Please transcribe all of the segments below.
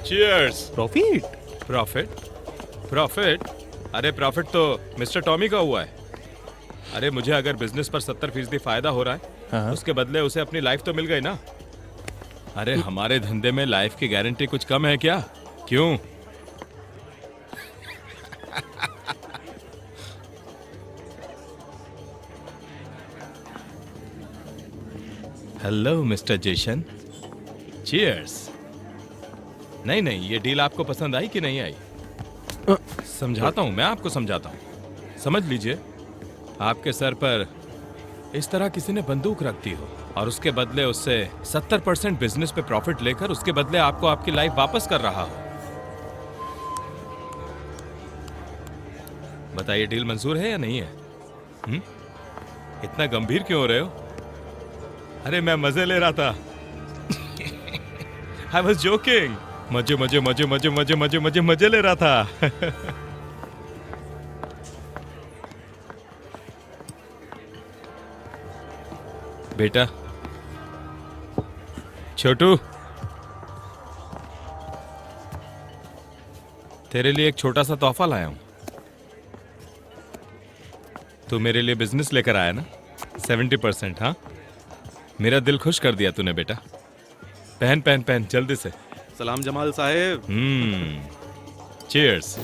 Cheers. Profit? Profit? Profit? अरे profit तो mister Tommy का हुआ है। अरे मुझे अगर बिजनेस पर 70% फायदा हो रहा है, हाँ। उसके बदले उसे अपनी लाइफ तो मिल गई ना। अरे हमारे धंधे में लाइफ की गारंटी कुछ कम है क्या? क्यों? Hello mister Jason. चीयर्स। नहीं नहीं, ये डील आपको पसंद आई कि नहीं आई? समझाता हूं, मैं आपको समझाता हूं। समझ लीजिए, आपके सर पर इस तरह किसी ने बंदूक रख दी हो और उसके बदले उससे 70% बिजनेस पे प्रॉफिट लेकर उसके बदले आपको आपकी लाइफ वापस कर रहा हो। बताइए, डील मंजूर है या नहीं है? इतना गंभीर क्यों हो रहे हो? अरे मैं मजे ले रहा था। I was joking. मजे मजे मजे मजे मजे मजे मजे मजे ले रहा था। बेटा, छोटू, तेरे लिए एक छोटा सा तोहफा लाया हूं। तू मेरे लिए बिजनेस लेकर आया ना? 70%। हाँ, मेरा दिल खुश कर दिया तूने बेटा। पहन पहन पहन जल्दी से। सलाम जमाल साहेब। चीयर्स।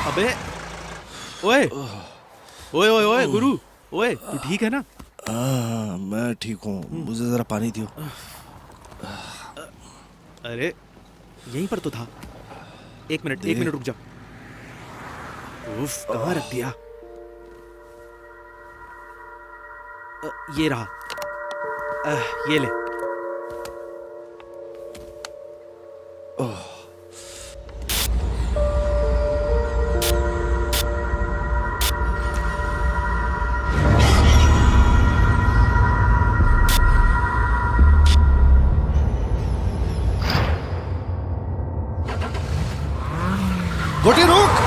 अबे ओए ओए ओए ओए गुरु, ओए तू ठीक है ना? मैं ठीक हूँ, मुझे जरा पानी दियो। अरे यहीं पर तो था। एक मिनट रुक जा। उफ, कहाँ रख दिया? ये रहा। ये ले। गोटी रुक।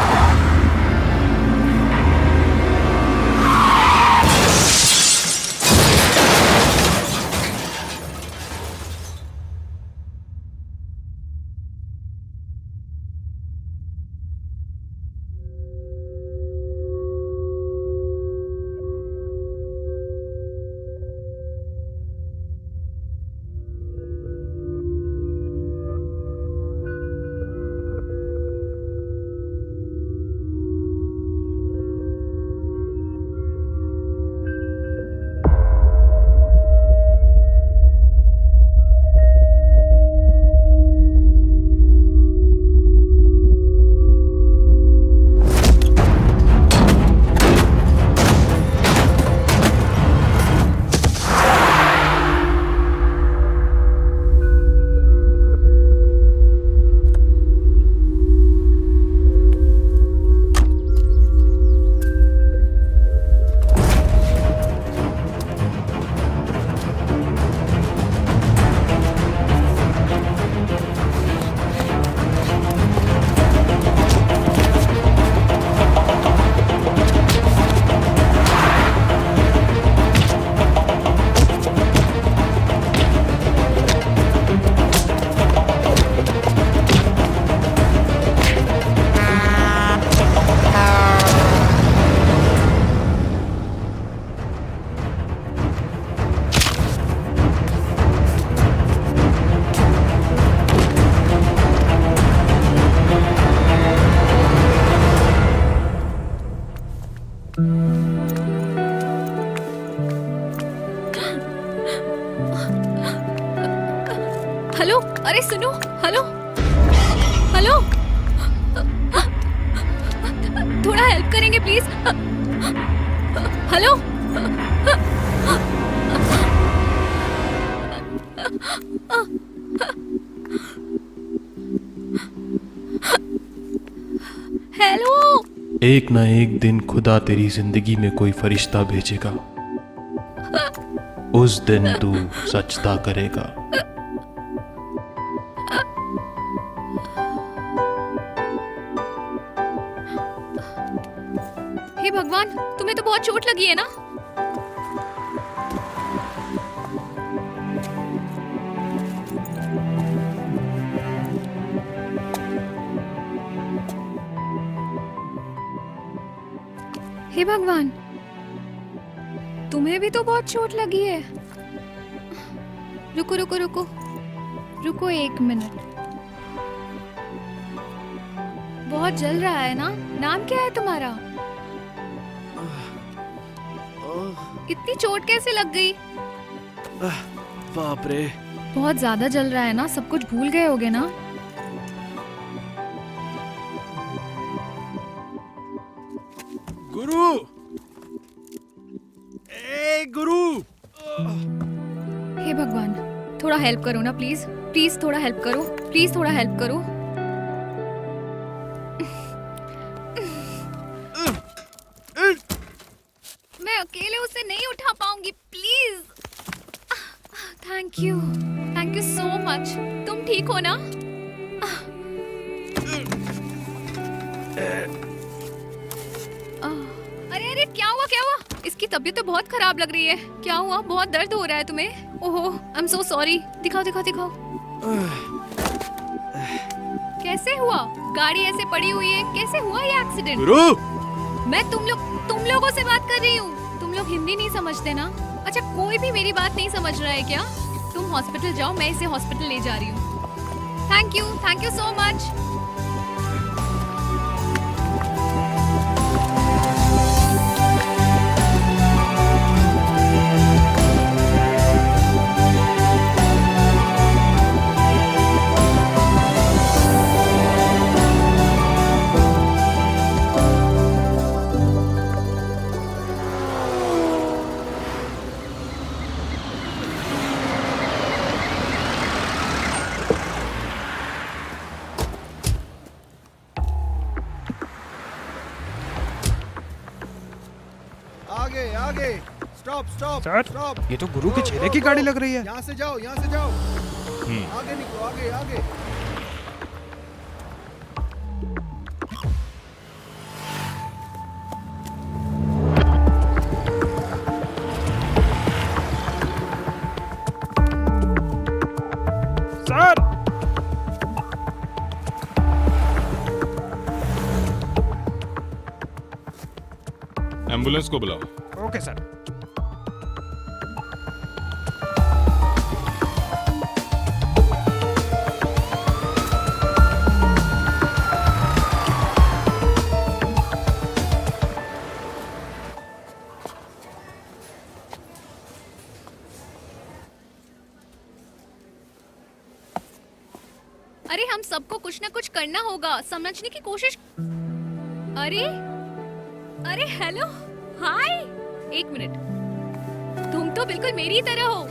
हेलो, अरे सुनो, हेलो हेलो, थोड़ा हेल्प करेंगे प्लीज? Hello, hello. एक ना एक दिन खुदा तेरी जिंदगी में कोई फरिश्ता भेजेगा। उस दिन तू सजदा करेगा। हे भगवान, तुम्हें तो बहुत चोट लगी है ना? हे भगवान, तुम्हें भी तो बहुत चोट लगी है। रुको रुको रुको रुको, 1 मिनट। बहुत जल रहा है ना? नाम क्या है तुम्हारा? इतनी चोट कैसे लग गई? बाप रे। बहुत ज्यादा जल रहा है ना? सब कुछ भूल गए होगे ना? गुरु, ए गुरु। हे भगवान, थोड़ा हेल्प करो ना प्लीज। प्लीज थोड़ा हेल्प करो। प्लीज थोड़ा हेल्प करो। मैं अकेले उसे नहीं उठा पाऊंगी, please. Thank you so much. तुम ठीक हो ना? अरे अरे, क्या हुआ क्या हुआ? इसकी तबीयत तो बहुत खराब लग रही है। क्या हुआ? बहुत दर्द हो रहा है तुम्हें? ओहो, आई एम सो सॉरी। दिखाओ दिखाओ दिखाओ। कैसे हुआ? गाड़ी ऐसे पड़ी हुई है, कैसे हुआ ये एक्सीडेंट? गुरु, मैं तुम लोगों से बात कर रही हूँ। तुम लोग हिंदी नहीं समझते ना? अच्छा, कोई भी मेरी बात नहीं समझ रहा है क्या? तुम हॉस्पिटल जाओ, मैं इसे हॉस्पिटल ले जा रही हूँ। Thank you so much. आगे आगे, स्टॉप स्टॉप सर, स्टॉप। ये तो गुरु के चेहरे की गाड़ी लग रही है। यहाँ से जाओ, यहाँ से जाओ। आगे निकलो, आगे आगे। सर, एम्बुलेंस को बुलाओ। Okay sir. अरे हम सबको कुछ ना कुछ करना होगा, समझने की कोशिश। अरे अरे हेलो, हाय। 1 मिनट, तुम तो बिल्कुल मेरी तरह हो।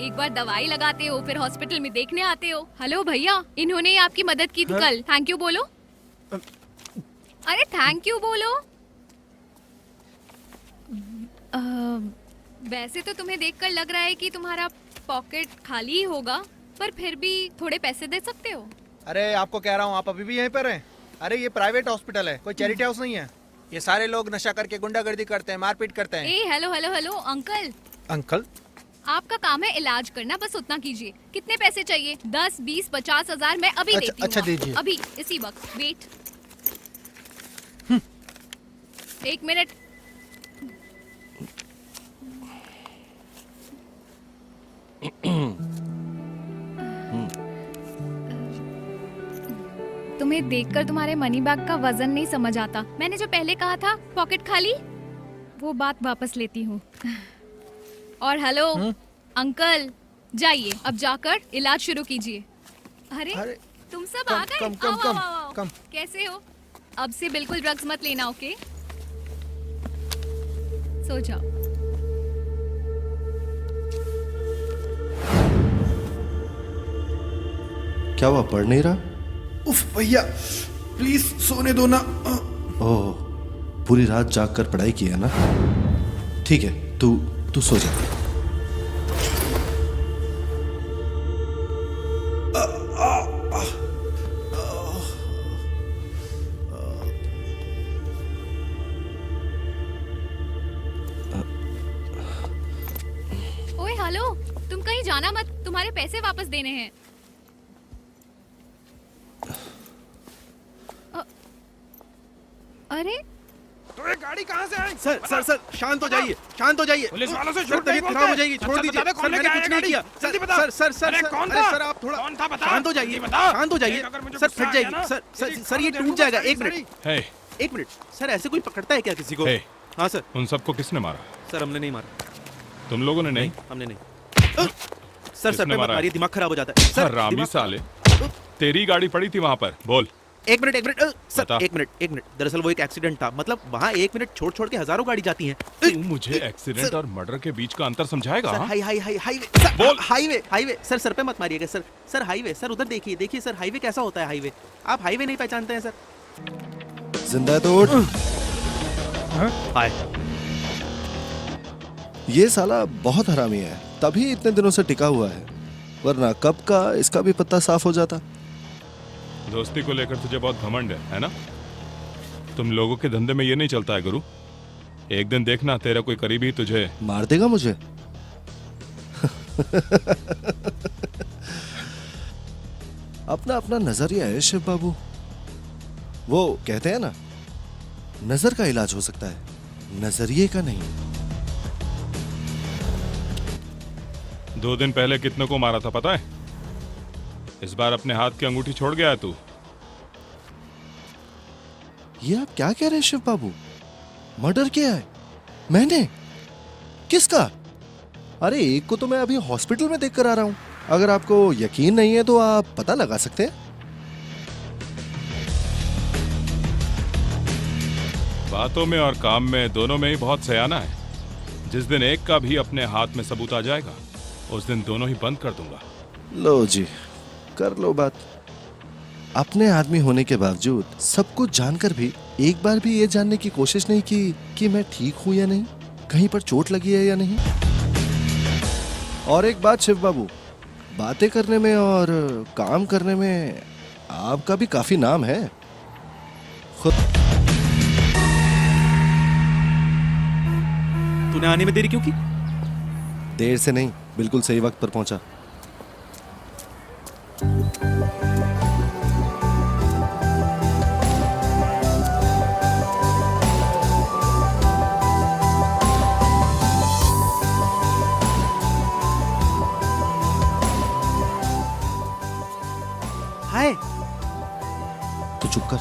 एक बार दवाई लगाते हो, फिर हॉस्पिटल में देखने आते हो। हेलो भैया, इन्होंने आपकी मदद की थी कल। थैंक यू बोलो। अरे थैंक यू बोलो। वैसे तो तुम्हें देखकर लग रहा है कि तुम्हारा पॉकेट खाली ही होगा, पर फिर भी थोड़े पैसे दे सकते हो। अरे आपको कह रहा हूँ, आप अभी भी यहीं पर हैं। अरे ये प्राइवेट हॉस्पिटल है, कोई चैरिटी हाउस नहीं है। ये सारे लोग नशा करके गुंडागर्दी करते हैं, मारपीट करते हैं। ए hello hello hello uncle, uncle, आपका काम है इलाज करना, बस उतना कीजिए। कितने पैसे चाहिए? 10, 20, 50 हजार मैं अभी अच्छा, देती हूँ। अच्छा, दीजिए। अभी इसी वक्त। Wait 1 minute. तुम्हें देखकर तुम्हारे मनी बैग का वजन नहीं समझ आता। मैंने जो पहले कहा था पॉकेट खाली, वो बात वापस लेती हूँ। और हेलो अंकल, जाइए अब जाकर इलाज शुरू कीजिए। अरे अरे, तुम सब कम, आ गए? कम, कम, आओ, कम, आओ, आओ। कम। कैसे हो? अब से बिल्कुल ड्रग्स मत लेना, ओके? सो जाओ। क्या हुआ, पढ़ नहीं रहा? उफ भैया, प्लीज सोने दो ना। ओह, पूरी रात जाग कर पढ़ाई की है ना? ठीक है, तू सो जा। ओए हेलो, तुम कहीं जाना मत, तुम्हारे पैसे वापस देने हैं। अरे तो ये गाड़ी गाड़ी कहाँ से आई? सर सर सर शांत हो जाइए, शांत हो जाइए। पुलिस वालों से सर, झूठ नहीं तबीयत खराब हो जाएगी, बोलते। छोड़ अच्छा, दीजिए। बता दे, सर, कौन मैंने लेके कुछ आया नहीं गाड़ी? किया। जल्दी सर बता। सर सर सर अरे, सर, कौन अरे था? सर आप थोड़ा कौन था बता? शांत हो जाइए, जल्दी बता। शांत हो जाइए। नहीं, अगर मुझे सर गुस्सा फट आ जाएगी। गया ना, सर सर तेरी सर ये खाना टूट जरूर जाएगा। सारी एक मिनट, हे, एक मिनट। सर ऐसे कोई पकड़ता है क्या किसी को? हे, हाँ सर। उन सबको किसने मारा? सर हमने नहीं मारा, तुम लोगों ने नहीं? हमने नहीं। सर सर पे मत मारा है? मारिए, दिमाग खराब हो जाता है। सर रामी दिमाग- साले, तेरी गाड़ी पड़ी थी वहां पर, बोल। एक मिनट सर, बता। एक मिनट। दरअसल वो एक एक्सीडेंट था, मतलब वहाँ 1 मिनट छोड़ छोड़ के हजारों गाड़ी जाती हैं। तू मुझे एक्सीडेंट और मर्डर के बीच का अंतर समझाएगा? सर हाँ? हाईवे सर, बोल। हाईवे सर पे मत मारिएगा सर। सर हाईवे सर, उधर देखिए सर, हाईवे कैसा होता है हाईवे। आप हाईवे नहीं पहचानते हैं सर? जिंदा है तो उठ। हाय। ये साला बहुत हरामी है, तभी इतने दिनों से टिका हुआ है, वरना कब का इसका भी पत्ता साफ हो जाता। दोस्ती को लेकर तुझे बहुत घमंड है ना? तुम लोगों के धंधे में ये नहीं चलता है गुरु। एक दिन देखना तेरा कोई करीबी तुझे मार देगा मुझे। अपना अपना नजरिया है शिव बाबू। वो कहते हैं ना, नजर का इलाज हो सकता है, नजरिए का नहीं। 2 दिन पहले कितने को मारा था पता है? इस बार अपने हाथ की अंगूठी छोड़ गया है तू। ये आप क्या कह रहे हैं शिव बाबू? मर्डर किया है मैंने? किसका? अरे एक को तो मैं अभी हॉस्पिटल में देख कर आ रहा हूं। अगर आपको यकीन नहीं है तो आप पता लगा सकते हैं। बातों में और काम में दोनों में ही बहुत सयाना है। जिस दिन एक का भी अपने हाथ में सबूत आ जाएगा, उस दिन दोनों ही बंद कर दूंगा। लो जी, कर लो बात। अपने आदमी होने के बावजूद सब कुछ जानकर भी एक बार भी ये जानने की कोशिश नहीं की कि मैं ठीक हूं या नहीं, कहीं पर चोट लगी है या नहीं। और एक बात शिव बाबू, बातें करने में और काम करने में आपका भी काफी नाम है। खुद तूने आने में देरी क्यों की? देर से नहीं, बिल्कुल सही वक्त पर पहुंचा। हाय। तो चुप कर।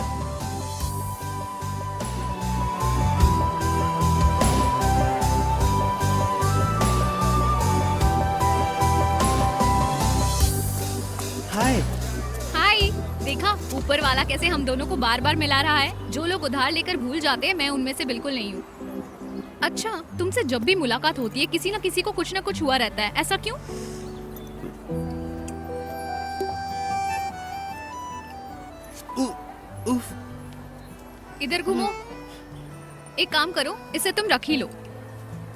हाय। हाय, देखा ऊपर वाला कैसे हम दोनों को बार बार मिला रहा है। जो लोग उधार लेकर भूल जाते हैं, मैं उनमें से बिल्कुल नहीं हूँ। अच्छा, तुमसे जब भी मुलाकात होती है किसी ना किसी को कुछ ना कुछ हुआ रहता है, ऐसा क्यों? इधर घूमो। एक काम करो, इसे तुम रख ही लो।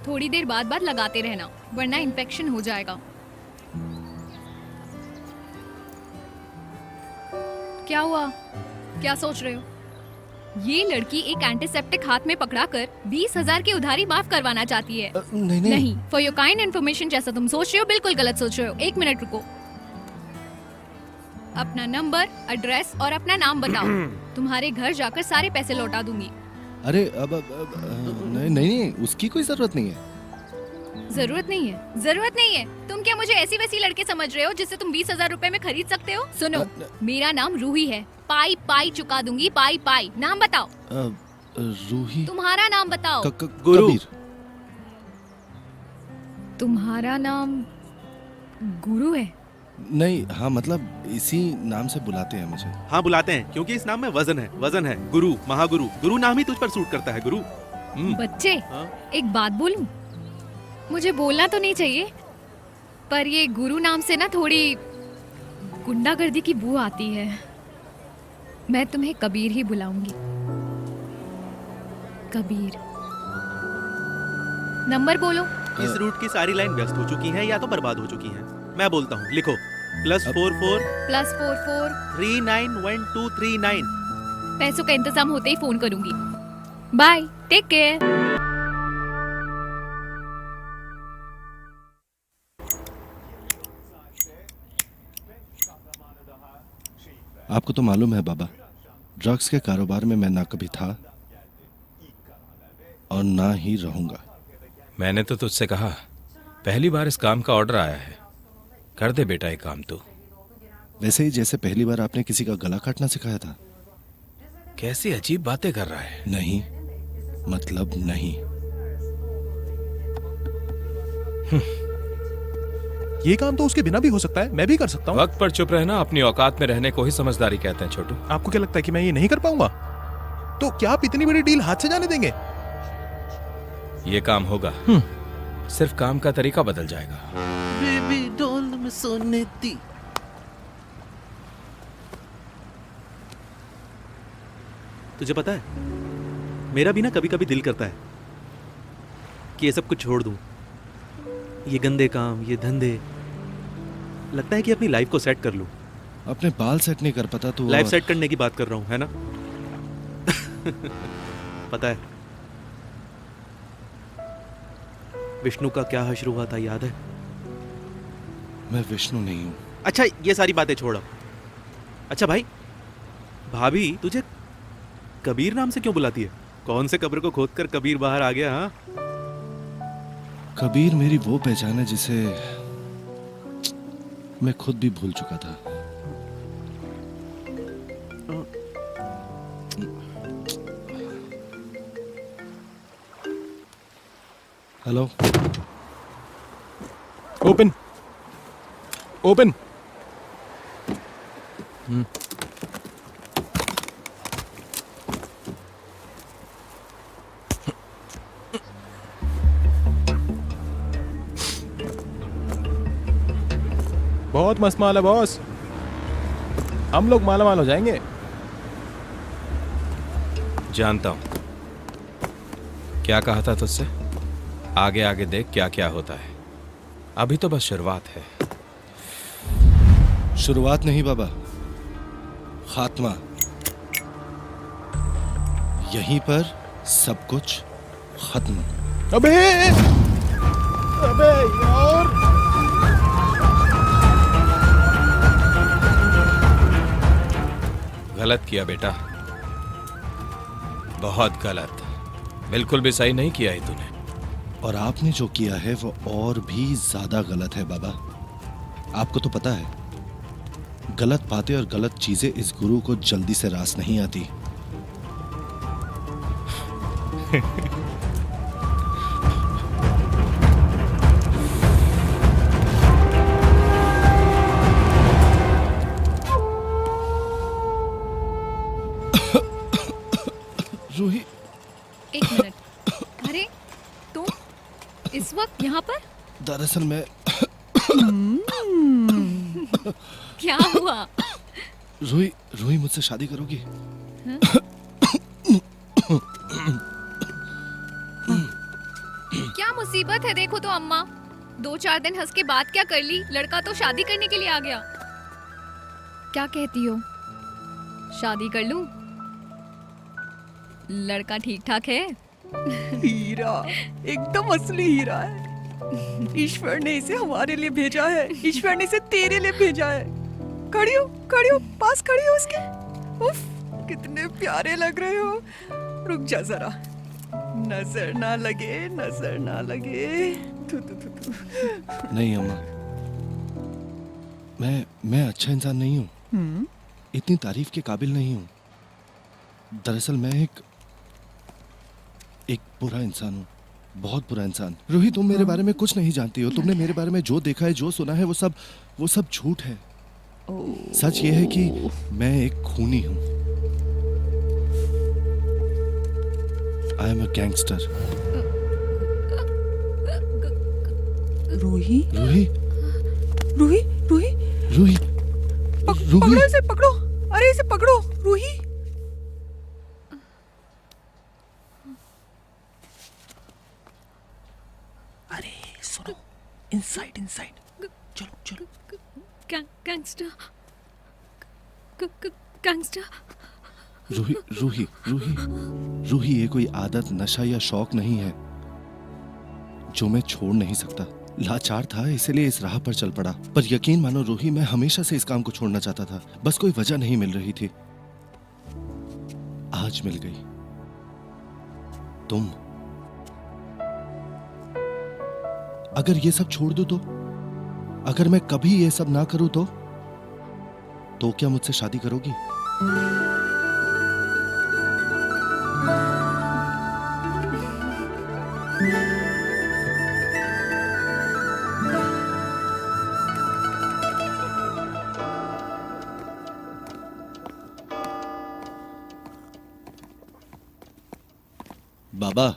थोड़ी देर बाद बाद लगाते रहना, वरना इन्फेक्शन हो जाएगा। क्या हुआ? क्या सोच रहे हो? ये लड़की एक एंटीसेप्टिक हाथ में पकड़ाकर 20,000 की उधारी माफ करवाना चाहती है। नहीं, फॉर योर काइंड इन्फॉर्मेशन, जैसा तुम सोच रहे हो बिल्कुल गलत सोच रहे हो। 1 मिनट रुको। अपना नंबर, एड्रेस और अपना नाम बताओ। तुम्हारे घर जाकर सारे पैसे लौटा दूंगी। अरे अब नहीं नहीं, उसकी कोई जरूरत नहीं है। जरूरत नहीं है? जरूरत नहीं है? तुम क्या मुझे ऐसी वैसी लड़के समझ रहे हो जिससे तुम 20,000 रुपए में खरीद सकते हो? सुनो, मेरा नाम रूही है। पाई पाई चुका दूंगी, पाई पाई। नाम बताओ। रूही? तुम्हारा नाम बताओ। गुरु। कबीर। तुम्हारा नाम गुरु है? नहीं, हाँ मतलब इसी नाम से बुलाते हैं मुझे। हाँ बुलाते हैं, क्योंकि इस नाम में वजन है। गुरु, महागुरु। गुरु नाम ही तुझ पर सूट करता है गुरु। बच्चे, हाँ? एक बात बोलूं? मुझे बोलना तो नहीं चाहिए, पर ये गुरु नाम से ना थोड़ी गुंडागर्दी की बू आती है। मैं तुम्हें कबीर ही बुलाऊंगी। कबीर। नंबर बोलो। इस रूट की सारी लाइन व्यस्त हो चुकी हैं या तो बर्बाद हो चुकी हैं। मैं बोलता हूँ, लिखो +44 +44 391239। पैसों का इंतजाम होते ही फोन करूंगी। Bye, take care. आपको तो मालूम है बाबा, ड्रग्स के कारोबार में मैं ना कभी था और ना ही रहूंगा। मैंने तो तुझसे कहा, पहली बार इस काम का ऑर्डर आया है, कर दे बेटा ये काम तो। वैसे ही जैसे पहली बार आपने किसी का गला काटना सिखाया था। कैसी अजीब बातें कर रहा है। नहीं, मतलब नहीं। ये काम तो उसके बिना भी हो सकता है, मैं भी कर सकता हूँ। वक्त पर चुप रहना, अपनी औकात में रहने को ही समझदारी कहते हैं छोटू। आपको क्या लगता है कि मैं ये नहीं कर पाऊंगा? तो क्या आप इतनी बड़ी डील हाथ से जाने देंगे? ये काम होगा, सिर्फ काम का तरीका बदल जाएगा। बेबी डॉल में सोने दी। तुझे पता है, मेरा भी ना कभी कभी दिल करता है कि ये सब कुछ छोड़ दूं, ये गंदे काम, ये धंधे। लगता है कि अपनी लाइफ को सेट कर लूं। अपने बाल सेट नहीं कर पाता तो लाइफ और- सेट करने की बात कर रहा हूं, है ना? पता है विष्णु का क्या हश्र हुआ था, याद है? मैं विष्णु नहीं हूँ। अच्छा, ये सारी बातें छोड़ अब। अच्छा भाई, भाभी तुझे कबीर नाम से क्यों बुलाती है? कौन से कब्र को खोदकर कबीर बाहर आ गया? हाँ, कबीर मेरी वो पहचान है जिसे मैं खुद भी भूल चुका था। Hello, open open. बहुत मस्त माल है बॉस, हम लोग माला माल हो जाएंगे। जानता हूं, क्या कहा था तुझसे? आगे आगे देख क्या क्या होता है, अभी तो बस शुरुआत है। शुरुआत नहीं बाबा, खात्मा। यहीं पर सब कुछ खत्म। अबे अबे यार, गलत किया बेटा, बहुत गलत। बिल्कुल भी सही नहीं किया है तूने। और आपने जो किया है वो और भी ज्यादा गलत है बाबा। आपको तो पता है, गलत बातें और गलत चीजें इस गुरु को जल्दी से रास नहीं आती। रूही, एक मिनट। अरे तुम इस वक्त यहाँ पर? दरअसल मैं क्या हुआ? रूही, रूही मुझसे शादी करोगी? क्या मुसीबत है? देखो तो अम्मा, 2-4 दिन हंस के बात क्या कर ली, लड़का तो शादी करने के लिए आ गया। क्या कहती हो, शादी कर लूं? लड़का ठीक ठाक है? हीरा, एकदम असली हीरा है। ईश्वर ने इसे हमारे लिए भेजा है, ईश्वर ने इसे तेरे लिए भेजा है। खड़ी हो, पास खड़ी हो उसके। उफ, कितने प्यारे लग रहे हो। रुक जा जरा, नजर ना लगे, नजर ना लगे। थू, थू, थू, थू। नहीं अम्मा, मैं अच्छा इंसान नहीं हूँ, इतनी तारीफ के काबिल नहीं हूँ। दरअसल मैं एक बुरा इंसान हूँ, बहुत बुरा इंसान। रूही, तुम मेरे बारे में कुछ नहीं जानती हो। तुमने मेरे बारे में जो देखा है, जो सुना है, वो सब झूठ है। सच ये है कि मैं एक खूनी हूँ। I am a gangster. Roohi, Roohi, Roohi, Roohi, Roohi, पकड़ो रूही। इसे, पकड़ो। अरे इसे पकड़ो, रूही। अरे सुनो, इनसाइड इनसाइड, चलो चलो। Gangster, gangster. रूही, रूही, रूही, रूही, ये कोई आदत, नशा या शौक नहीं है जो मैं छोड़ नहीं सकता। लाचार था इसलिए इस राह पर चल पड़ा। पर यकीन मानो रूही, मैं हमेशा से इस काम को छोड़ना चाहता था, बस कोई वजह नहीं मिल रही थी। आज मिल गई। तुम अगर ये सब छोड़ दूं तो, अगर मैं कभी ये सब ना करूं तो क्या मुझसे शादी करोगी? बाबा,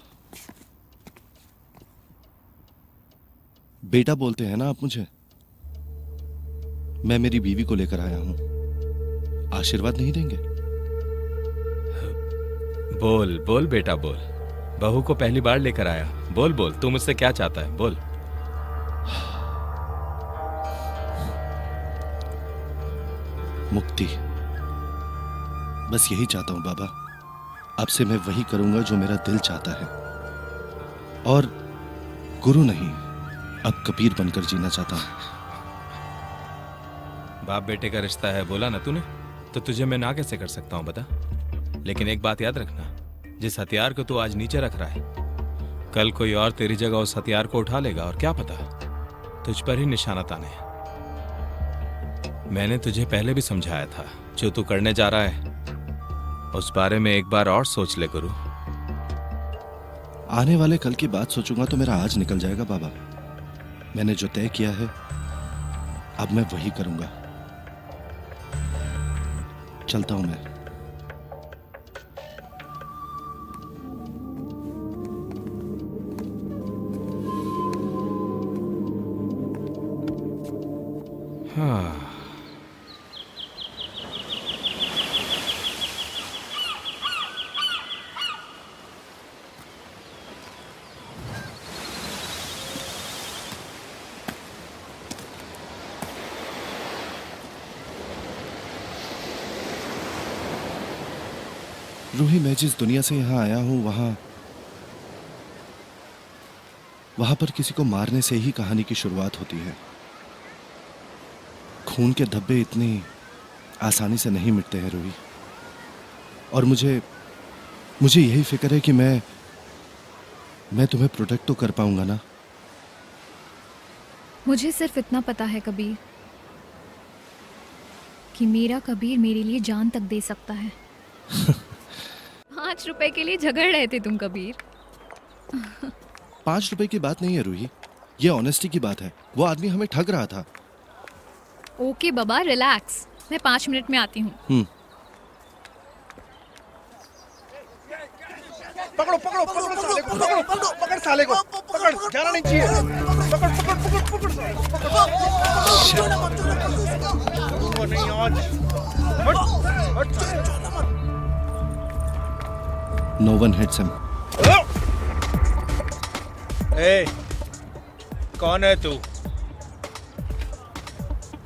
बेटा बोलते हैं ना आप मुझे। मैं मेरी बीवी को लेकर आया हूं, आशीर्वाद नहीं देंगे? बोल बोल बेटा बोल। बहू को पहली बार लेकर आया, बोल बोल, तू मुझसे क्या चाहता है, बोल। मुक्ति, बस यही चाहता हूं बाबा। अब से मैं वही करूंगा जो मेरा दिल चाहता है, और गुरु नहीं, अब कबीर बनकर जीना चाहता हूं। बाप बेटे का रिश्ता है बोला ना तूने, तो तुझे मैं ना कैसे कर सकता हूं बता। लेकिन एक बात याद रखना, जिस हथियार को तू आज नीचे रख रहा है, कल कोई और तेरी जगह उस हथियार को उठा लेगा, और क्या पता तुझ पर ही निशाना ताने। मैंने तुझे पहले भी समझाया था, जो तू करने जा रहा है उस बारे में एक बार और सोच ले गुरु। आने वाले कल की बात सोचूंगा तो मेरा आज निकल जाएगा बाबा। मैंने जो तय किया है अब मैं वही करूंगा। चलता हूं मैं। हाँ, रूही, मैं जिस दुनिया से यहां आया हूं वहां पर किसी को मारने से ही कहानी की शुरुआत होती है। खून के धब्बे इतनी आसानी से नहीं मिटते हैं रूही, और मुझे यही फिक्र है कि मैं तुम्हें प्रोटेक्ट तो कर पाऊंगा ना। मुझे सिर्फ इतना पता है कबीर, कि मेरा कबीर मेरे लिए जान तक दे सकता है। 5 रुपए के लिए झगड़ रहे थे तुम कबीर। 5 रुपए की बात नहीं है रूही, ये ऑनेस्टी की बात है। वो आदमी हमें ठग रहा था। ओके बाबा, रिलैक्स, मैं 5 मिनट में आती हूँ। पकड़ो पकड़ो पकड़ो साले को, पकड़ो पकड़ो पकड़ साले को, पकड़, जाना नहीं चाहिए। पकड़ पकड़ पकड़ पकड़ साले को, पकड़। नहीं आज, हट हट। No one hits him. ए, कौन है तू?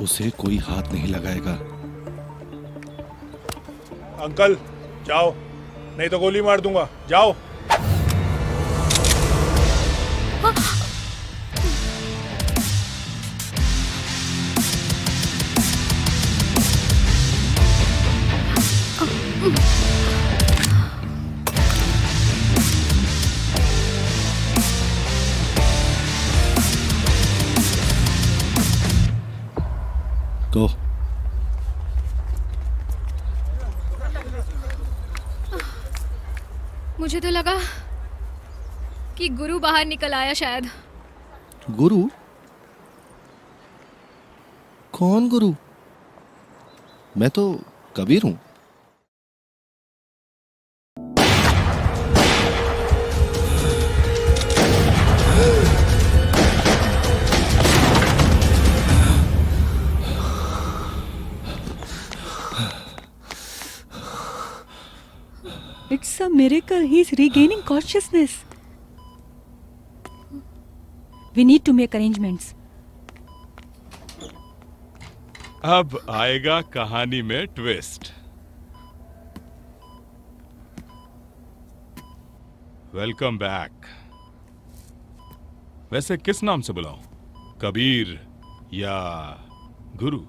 उसे कोई हाथ नहीं लगाएगा। अंकल जाओ, नहीं तो गोली मार दूंगा, जाओ। Go. मुझे तो लगा कि गुरु बाहर निकल आया शायद। गुरु? कौन गुरु? मैं तो कबीर हूं। It's a miracle. He's regaining consciousness. We need to make arrangements. अब आएगा कहानी में ट्विस्ट। Welcome back. वैसे किस नाम से बुलाऊं, कबीर या गुरु?